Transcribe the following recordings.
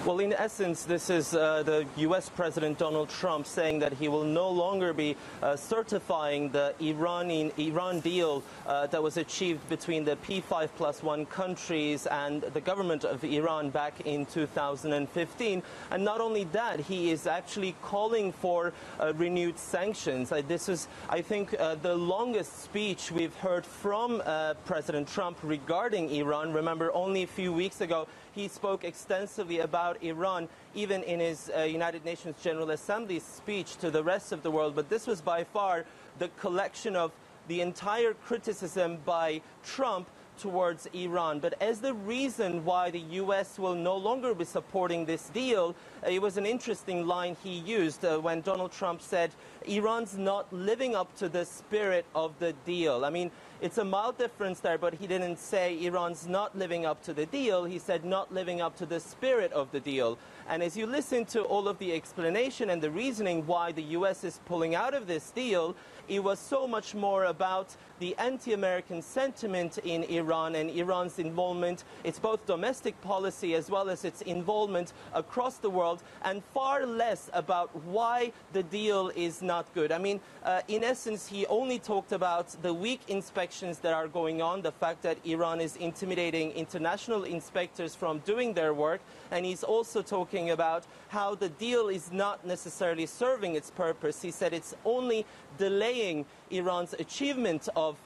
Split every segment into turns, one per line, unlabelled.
Well, in essence, this is the U.S. President Donald Trump saying that he will no longer be certifying the Iran deal that was achieved between the P5+1 countries and the government of Iran back in 2015. And not only that, he is actually calling for renewed sanctions. This is, I think, the longest speech we've heard from President Trump regarding Iran. Remember, only a few weeks ago, he spoke extensively about Iran, even in his United Nations General Assembly speech to the rest of the world. But this was by far the collection of the entire criticism by Trump towards Iran. But as the reason why the U.S. will no longer be supporting this deal, it was an interesting line he used when Donald Trump said, Iran's not living up to the spirit of the deal. I mean, it's a mild difference there, but he didn't say Iran's not living up to the deal. He said not living up to the spirit of the deal. And as you listen to all of the explanation and the reasoning why the U.S. is pulling out of this deal, it was so much more about the anti-American sentiment in Iran and Iran's involvement. It's both domestic policy as well as its involvement across the world, and far less about why the deal is not good. I mean, in essence, he only talked about the weak inspections that are going on, the fact that Iran is intimidating international inspectors from doing their work, and he's also talking about how the deal is not necessarily serving its purpose. He said it's only delaying Iran's achievement of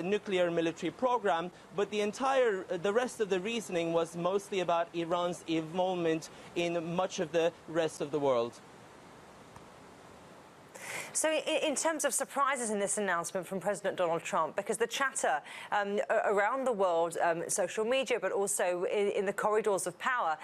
nuclear military program, but the rest of the reasoning was mostly about Iran's involvement in much of the rest of the world.
So in terms of surprises in this announcement from President Donald Trump, because the chatter around the world, social media, but also in the corridors of power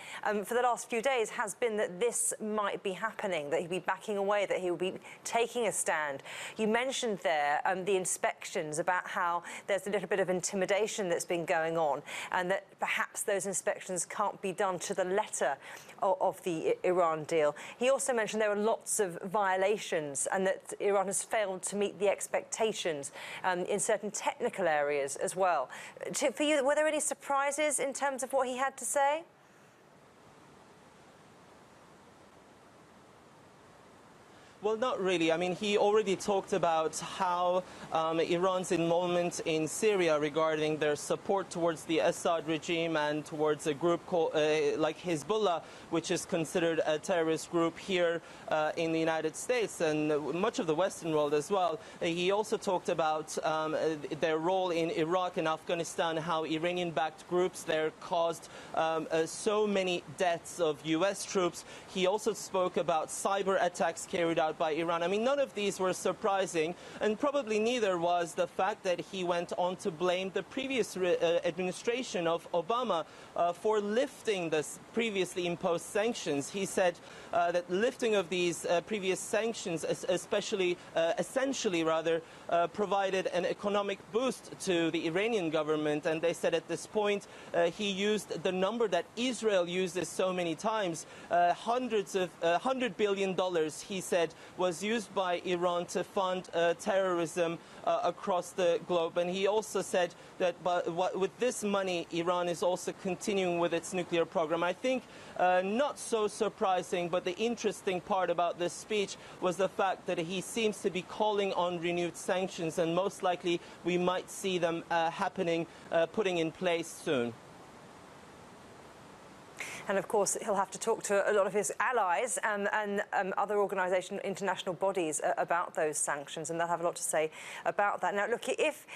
for the last few days has been that this might be happening, that he'll be backing away, that he will be taking a stand. You mentioned there the inspections, about how there's a little bit of intimidation that's been going on, and that perhaps those inspections can't be done to the letter of the Iran deal. He also mentioned there are lots of violations and that Iran has failed to meet the expectations in certain technical areas as well. For you, were there any surprises in terms of what he had to say?
Well, not really. I mean, he already talked about how Iran's involvement in Syria regarding their support towards the Assad regime and towards a group called, like Hezbollah, which is considered a terrorist group here in the United States and much of the Western world as well. He also talked about their role in Iraq and Afghanistan, how Iranian-backed groups there caused so many deaths of U.S. troops. He also spoke about cyber attacks carried out by Iran. I mean, none of these were surprising, and probably neither was the fact that he went on to blame the previous administration of Obama for lifting the previously imposed sanctions. He said that lifting of these previous sanctions, essentially provided an economic boost to the Iranian government, and they said at this point he used the number that Israel uses so many times, $100 billion, he said, was used by Iran to fund terrorism across the globe. And he also said that with this money, Iran is also continuing with its nuclear program. I think not so surprising, but the interesting part about this speech was the fact that he seems to be calling on renewed sanctions, and most likely we might see them putting in place soon.
And of course, he'll have to talk to a lot of his allies and other organisations, international bodies about those sanctions, and they'll have a lot to say about that. Now, look, if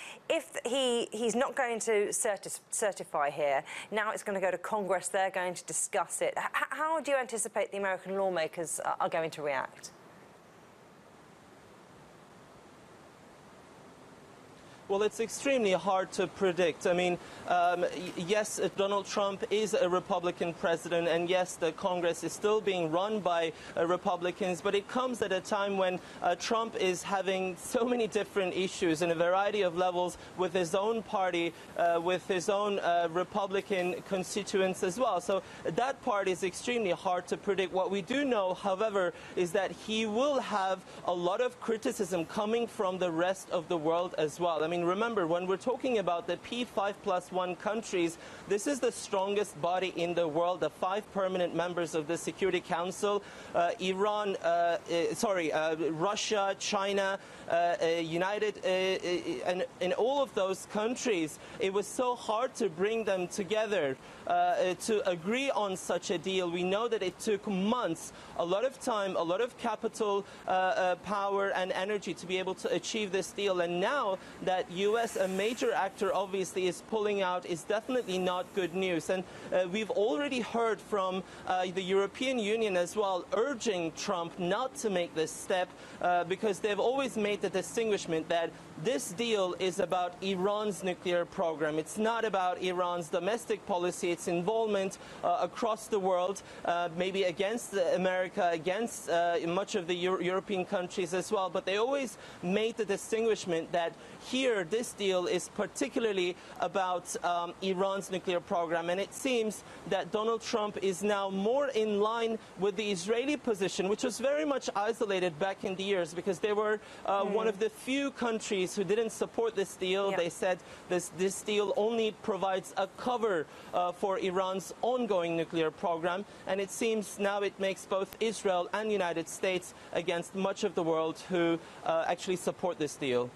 he's not going to certify here, now it's going to go to Congress. They're going to discuss it. How do you anticipate the American lawmakers are going to react?
Well, it's extremely hard to predict. I mean, yes, Donald Trump is a Republican president, and yes, the Congress is still being run by Republicans, but it comes at a time when Trump is having so many different issues in a variety of levels with his own party, with his own Republican constituents as well. So that part is extremely hard to predict. What we do know, however, is that he will have a lot of criticism coming from the rest of the world as well. I mean, mean, remember, when we're talking about the P5+1 countries, this is the strongest body in the world, the 5 permanent members of the Security Council, Russia, China, and in all of those countries, it was so hard to bring them together to agree on such a deal. We know that it took months, a lot of time, a lot of capital, power and energy to be able to achieve this deal. And now that US, a major actor, obviously is pulling out, is definitely not good news. And we've already heard from the European Union as well, urging Trump not to make this step because they've always made the distinguishment that this deal is about Iran's nuclear program. It's not about Iran's domestic policy, its involvement across the world, maybe against America, against much of the European countries as well. But they always made the distinguishment that here this deal is particularly about Iran's nuclear program. And it seems that Donald Trump is now more in line with the Israeli position, which was very much isolated back in the years because they were one of the few countries who didn't support this deal. They said this deal only provides a cover for Iran's ongoing nuclear program. And it seems now it makes both Israel and the United States against much of the world who actually support this deal.